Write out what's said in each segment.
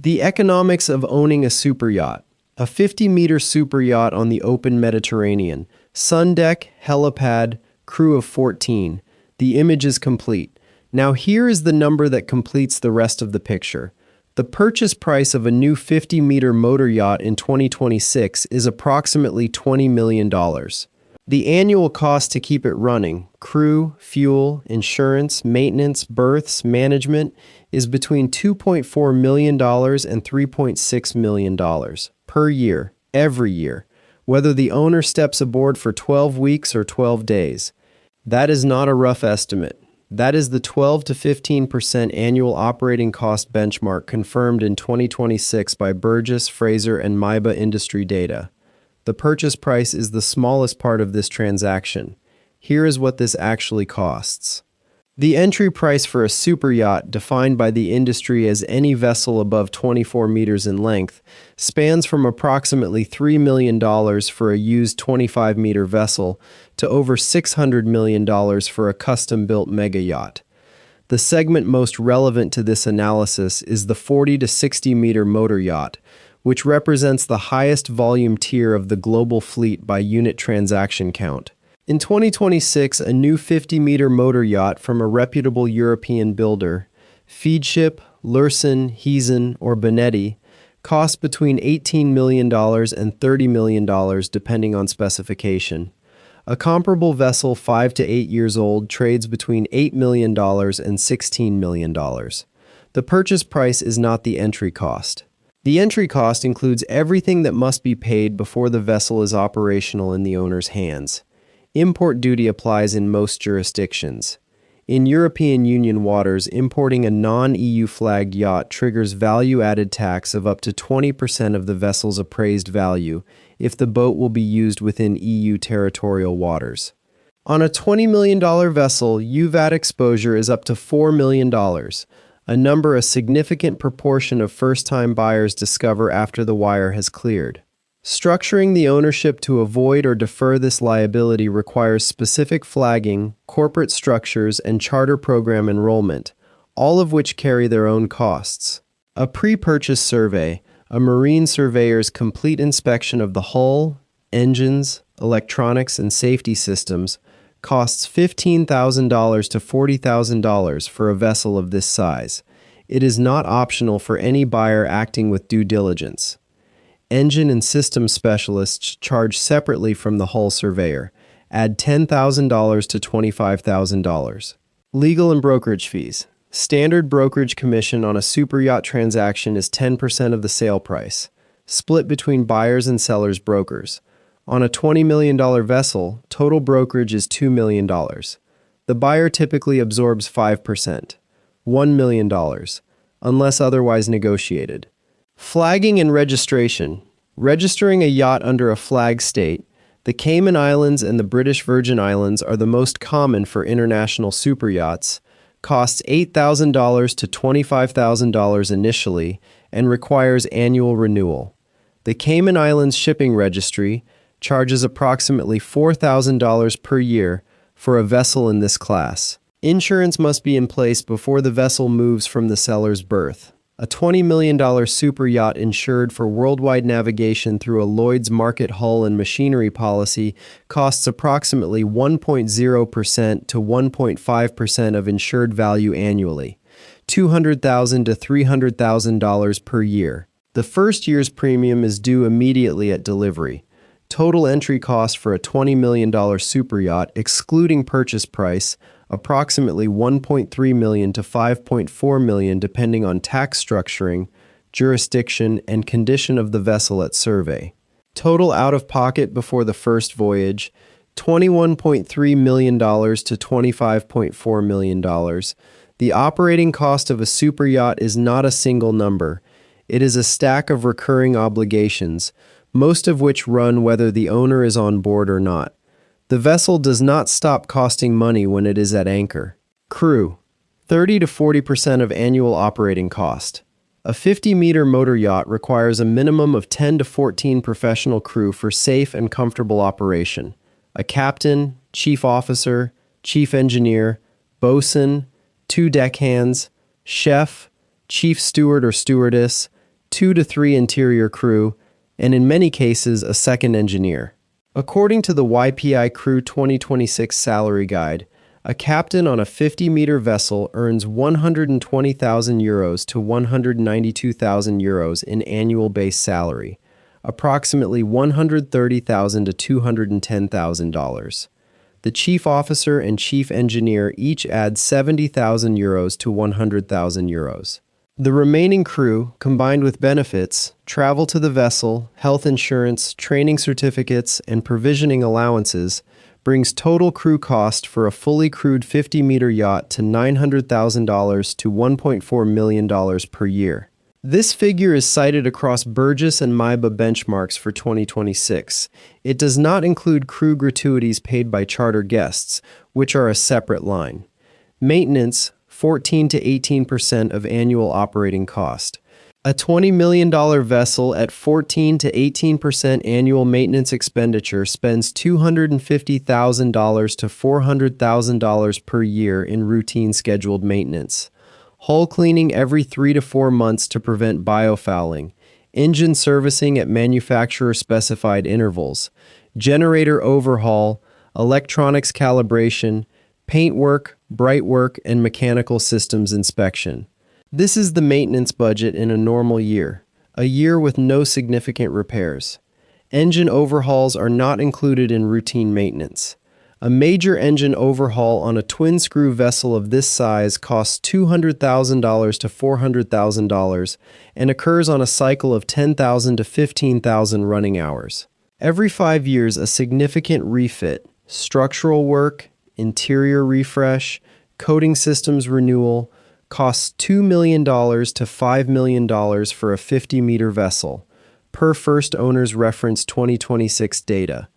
The economics of owning a superyacht. A 50-meter superyacht on the open Mediterranean. Sun deck, helipad, crew of 14. The image is complete. Now here is the number that completes the rest of the picture. The purchase price of a new 50-meter motor yacht in 2026 is approximately $20 million. The annual cost to keep it running, crew, fuel, insurance, maintenance, berths, management, is between $2.4 million and $3.6 million per year, every year, whether the owner steps aboard for 12 weeks or 12 days. That is not a rough estimate. That is the 12 to 15% annual operating cost benchmark confirmed in 2026 by Burgess, Fraser, and MIBA industry data. The purchase price is the smallest part of this transaction. Here is what this actually costs. The entry price for a superyacht, defined by the industry as any vessel above 24 meters in length, spans from approximately $3 million for a used 25-meter vessel to over $600 million for a custom-built mega yacht. The segment most relevant to this analysis is the 40 to 60-meter motor yacht, which represents the highest volume tier of the global fleet by unit transaction count. In 2026, a new 50-meter motor yacht from a reputable European builder, Feedship, Lursen, Heesen, or Benetti, costs between $18 million and $30 million depending on specification. A comparable vessel 5 to 8 years old trades between $8 million and $16 million. The purchase price is not the entry cost. The entry cost includes everything that must be paid before the vessel is operational in the owner's hands. Import duty applies in most jurisdictions. In European Union waters, importing a non-EU flagged yacht triggers value-added tax of up to 20% of the vessel's appraised value if the boat will be used within EU territorial waters. On a $20 million vessel, EU VAT exposure is up to $4 million, a number a significant proportion of first-time buyers discover after the wire has cleared. Structuring the ownership to avoid or defer this liability requires specific flagging, corporate structures, and charter program enrollment, all of which carry their own costs. A pre-purchase survey, a marine surveyor's complete inspection of the hull, engines, electronics, and safety systems, costs $15,000 to $40,000 for a vessel of this size. It is not optional for any buyer acting with due diligence. Engine and system specialists charge separately from the hull surveyor. Add $10,000 to $25,000. Legal and brokerage fees. Standard brokerage commission on a superyacht transaction is 10% of the sale price, split between buyers and sellers' brokers. On a $20 million vessel, total brokerage is $2 million. The buyer typically absorbs 5%, $1 million, unless otherwise negotiated. Flagging and registration. Registering a yacht under a flag state, the Cayman Islands and the British Virgin Islands are the most common for international superyachts, costs $8,000 to $25,000 initially, and requires annual renewal. The Cayman Islands Shipping Registry charges approximately $4,000 per year for a vessel in this class. Insurance must be in place before the vessel moves from the seller's berth. A $20 million superyacht insured for worldwide navigation through a Lloyd's market hull and machinery policy costs approximately 1.0% to 1.5% of insured value annually, $200,000 to $300,000 per year. The first year's premium is due immediately at delivery. Total entry cost for a $20 million superyacht, excluding purchase price, approximately $1.3 million to $5.4 million depending on tax structuring, jurisdiction, and condition of the vessel at survey. Total out-of-pocket before the first voyage, $21.3 million to $25.4 million. The operating cost of a superyacht is not a single number. It is a stack of recurring obligations, most of which run whether the owner is on board or not. The vessel does not stop costing money when it is at anchor. Crew. 30 to 40% of annual operating cost. A 50-meter motor yacht requires a minimum of 10 to 14 professional crew for safe and comfortable operation. A captain, chief officer, chief engineer, bosun, 2 deckhands, chef, chief steward or stewardess, 2 to 3 interior crew, and in many cases, a second engineer. According to the YPI Crew 2026 Salary Guide, a captain on a 50-meter vessel earns €120,000 to €192,000 in annual base salary, approximately $130,000 to $210,000. The chief officer and chief engineer each add €70,000 to €100,000. The remaining crew, combined with benefits, travel to the vessel, health insurance, training certificates, and provisioning allowances, brings total crew cost for a fully crewed 50-meter yacht to $900,000 to $1.4 million per year. This figure is cited across Burgess and MIBA benchmarks for 2026. It does not include crew gratuities paid by charter guests, which are a separate line. Maintenance, 14 to 18% of annual operating cost. A $20 million vessel at 14 to 18% annual maintenance expenditure spends $250,000 to $400,000 per year in routine scheduled maintenance. Hull cleaning every 3 to 4 months to prevent biofouling, engine servicing at manufacturer-specified intervals, generator overhaul, electronics calibration, paintwork, brightwork, and mechanical systems inspection. This is the maintenance budget in a normal year, a year with no significant repairs. Engine overhauls are not included in routine maintenance. A major engine overhaul on a twin-screw vessel of this size costs $200,000 to $400,000 and occurs on a cycle of 10,000 to 15,000 running hours. Every 5 years, a significant refit, structural work, interior refresh, coating systems renewal, costs $2 million to $5 million for a 50-meter vessel, per first owner's reference 2026 data.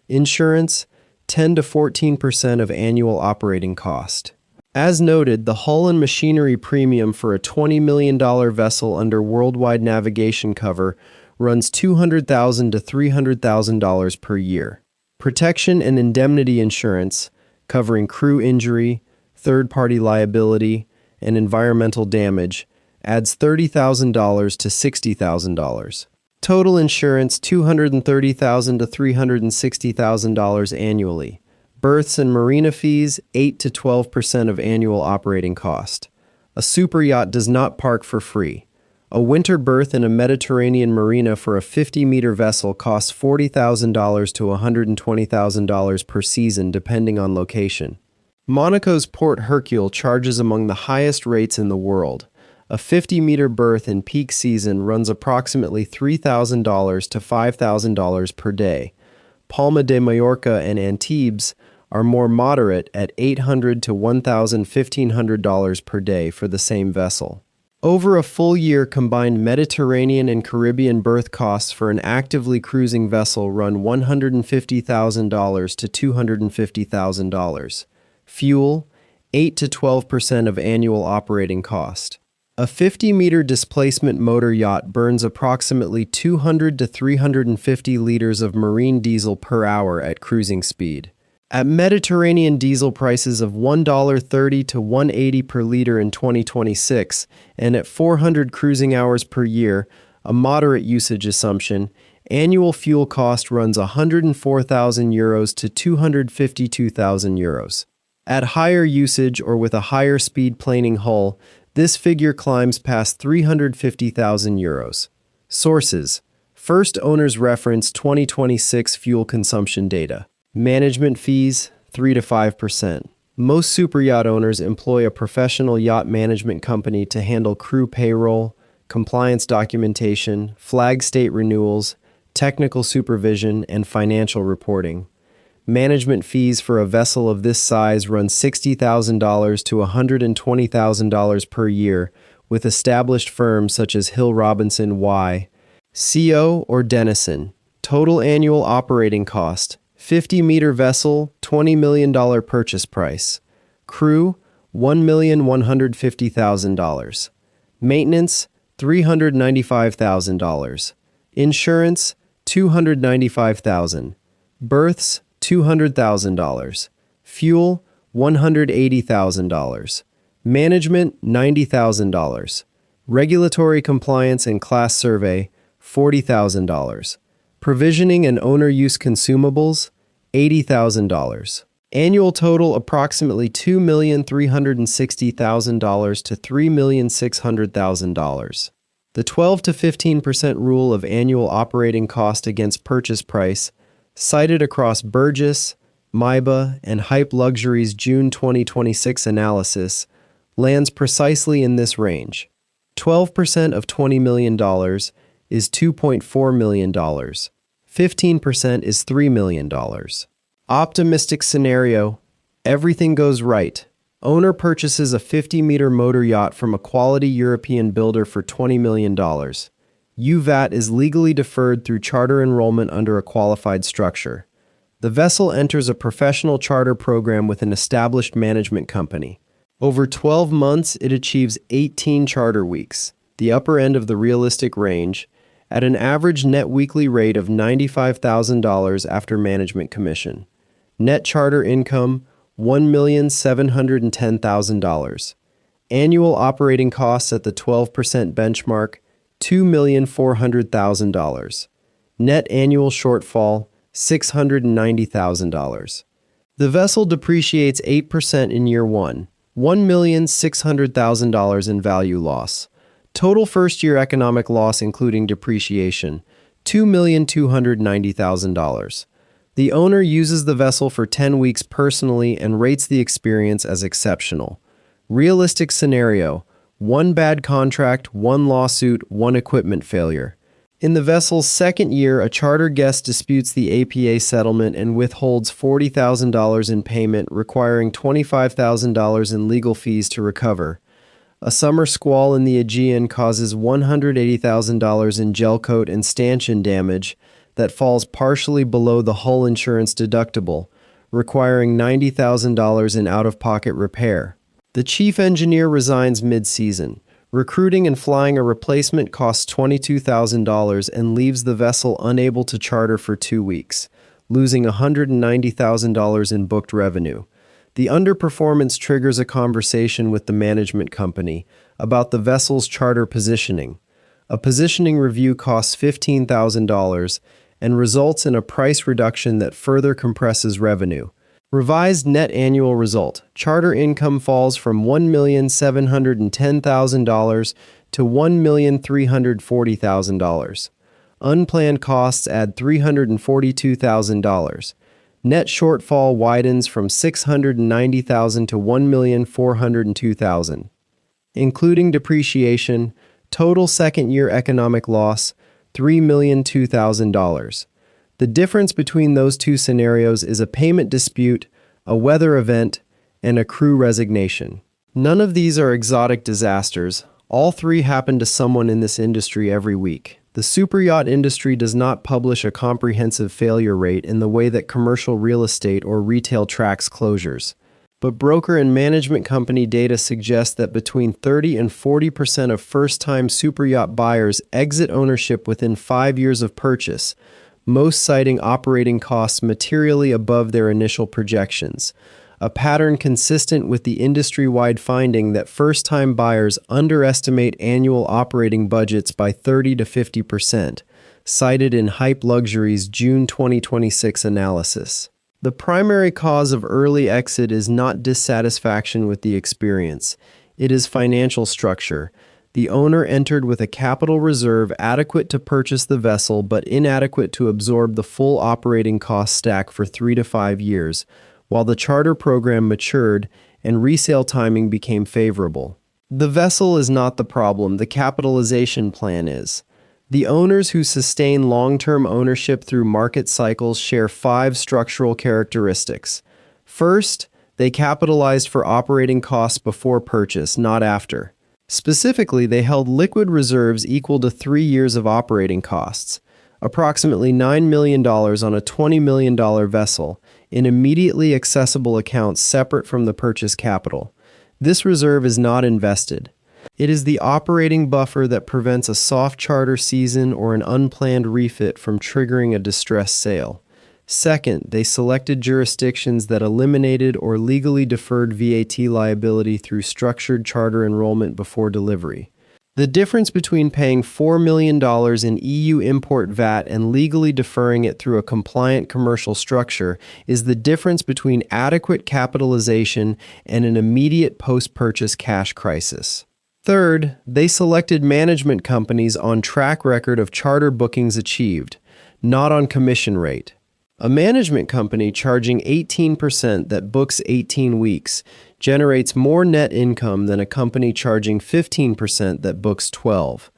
Insurance, 10 to 14% of annual operating cost. As noted, the hull and machinery premium for a $20 million vessel under worldwide navigation cover runs $200,000 to $300,000 per year. Protection and indemnity insurance, covering crew injury, third-party liability, and environmental damage, adds $30,000 to $60,000. Total insurance, $230,000 to $360,000 annually. Berths and marina fees, 8 to 12% of annual operating cost. A superyacht does not park for free. A winter berth in a Mediterranean marina for a 50-meter vessel costs $40,000 to $120,000 per season, depending on location. Monaco's Port Hercule charges among the highest rates in the world. A 50-meter berth in peak season runs approximately $3,000 to $5,000 per day. Palma de Mallorca and Antibes are more moderate at $800 to $1,500 per day for the same vessel. Over a full year, combined Mediterranean and Caribbean berth costs for an actively cruising vessel run $150,000 to $250,000. Fuel, 8 to 12% of annual operating cost. A 50-meter displacement motor yacht burns approximately 200 to 350 liters of marine diesel per hour at cruising speed. At Mediterranean diesel prices of $1.30 to $1.80 per liter in 2026, and at 400 cruising hours per year, a moderate usage assumption, annual fuel cost runs €104,000 to €252,000. At higher usage or with a higher speed planing hull, this figure climbs past €350,000. Sources: First Owner's Reference 2026 fuel consumption data. Management fees, 3 to 5%. Most superyacht owners employ a professional yacht management company to handle crew payroll, compliance documentation, flag state renewals, technical supervision, and financial reporting. Management fees for a vessel of this size run $60,000 to $120,000 per year with established firms such as Hill Robinson Y, CO, or Denison. Total annual operating cost, 50-meter vessel, $20 million purchase price. Crew, $1,150,000. Maintenance, $395,000. Insurance, $295,000. Berths, $200,000. Fuel, $180,000. Management, $90,000. Regulatory compliance and class survey, $40,000. Provisioning and owner use consumables, $80,000. Annual total approximately $2,360,000 to $3,600,000. The 12 to 15% rule of annual operating cost against purchase price, cited across Burgess, MIBA, and Hype Luxury's June 2026 analysis, lands precisely in this range. 12% of $20 million is $2.4 million. 15% is $3 million. Optimistic scenario, everything goes right. Owner purchases a 50-meter motor yacht from a quality European builder for $20 million. EU VAT is legally deferred through charter enrollment under a qualified structure. The vessel enters a professional charter program with an established management company. Over 12 months, it achieves 18 charter weeks, the upper end of the realistic range, at an average net weekly rate of $95,000 after management commission. Net charter income, $1,710,000. Annual operating costs at the 12% benchmark, $2,400,000. Net annual shortfall, $690,000. The vessel depreciates 8% in year one, $1,600,000 in value loss. Total first-year economic loss including depreciation, $2,290,000. The owner uses the vessel for 10 weeks personally and rates the experience as exceptional. Realistic scenario, one bad contract, one lawsuit, one equipment failure. In the vessel's second year, a charter guest disputes the APA settlement and withholds $40,000 in payment, requiring $25,000 in legal fees to recover. A summer squall in the Aegean causes $180,000 in gelcoat and stanchion damage that falls partially below the hull insurance deductible, requiring $90,000 in out-of-pocket repair. The chief engineer resigns mid-season. Recruiting and flying a replacement costs $22,000 and leaves the vessel unable to charter for 2 weeks, losing $190,000 in booked revenue. The underperformance triggers a conversation with the management company about the vessel's charter positioning. A positioning review costs $15,000 and results in a price reduction that further compresses revenue. Revised net annual result. Charter income falls from $1,710,000 to $1,340,000. Unplanned costs add $342,000. Net shortfall widens from $690,000 to $1,402,000. Including depreciation, total second-year economic loss, $3,002,000. The difference between those two scenarios is a payment dispute, a weather event, and a crew resignation. None of these are exotic disasters. All three happen to someone in this industry every week. The superyacht industry does not publish a comprehensive failure rate in the way that commercial real estate or retail tracks closures. But broker and management company data suggests that between 30 and 40% of first-time superyacht buyers exit ownership within 5 years of purchase, most citing operating costs materially above their initial projections, a pattern consistent with the industry-wide finding that first-time buyers underestimate annual operating budgets by 30 to 50%, cited in Hype Luxury's June 2026 analysis. The primary cause of early exit is not dissatisfaction with the experience. It is financial structure. The owner entered with a capital reserve adequate to purchase the vessel but inadequate to absorb the full operating cost stack for 3 to 5 years, while the charter program matured and resale timing became favorable. The vessel is not the problem, the capitalization plan is. The owners who sustain long-term ownership through market cycles share 5 structural characteristics. First, they capitalized for operating costs before purchase, not after. Specifically, they held liquid reserves equal to 3 years of operating costs, approximately $9 million on a $20 million vessel, in immediately accessible accounts separate from the purchase capital. This reserve is not invested. It is the operating buffer that prevents a soft charter season or an unplanned refit from triggering a distressed sale. Second, they selected jurisdictions that eliminated or legally deferred VAT liability through structured charter enrollment before delivery. The difference between paying $4 million in EU import VAT and legally deferring it through a compliant commercial structure is the difference between adequate capitalization and an immediate post-purchase cash crisis. Third, they selected management companies on track record of charter bookings achieved, not on commission rate. A management company charging 18% that books 18 weeks generates more net income than a company charging 15% that books 12.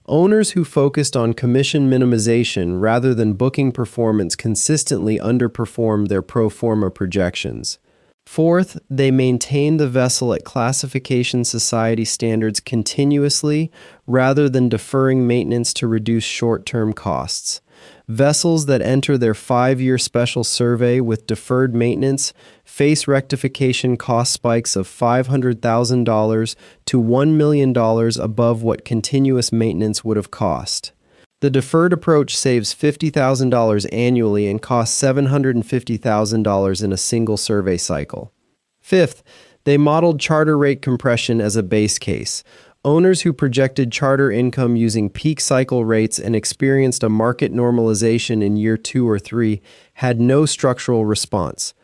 Owners who focused on commission minimization rather than booking performance consistently underperformed their pro forma projections. Fourth, they maintained the vessel at classification society standards continuously rather than deferring maintenance to reduce short-term costs. Vessels that enter their 5-year special survey with deferred maintenance face rectification cost spikes of $500,000 to $1 million above what continuous maintenance would have cost. The deferred approach saves $50,000 annually and costs $750,000 in a single survey cycle. Fifth, they modeled charter rate compression as a base case. Owners who projected charter income using peak cycle rates and experienced a market normalization in year 2 or 3 had no structural response.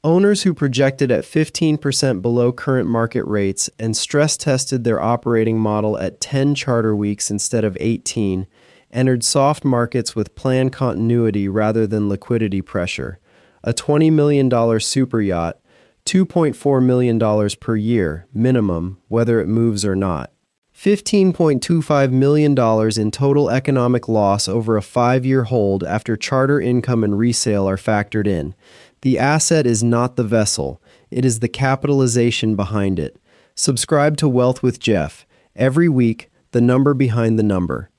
Owners who projected at 15% below current market rates and stress-tested their operating model at 10 charter weeks instead of 18 entered soft markets with planned continuity rather than liquidity pressure. A $20 million superyacht, $2.4 million per year, minimum, whether it moves or not. $15.25 million in total economic loss over a 5-year hold after charter income and resale are factored in. The asset is not the vessel. It is the capitalization behind it. Subscribe to Wealth with Jeff. Every week, the number behind the number.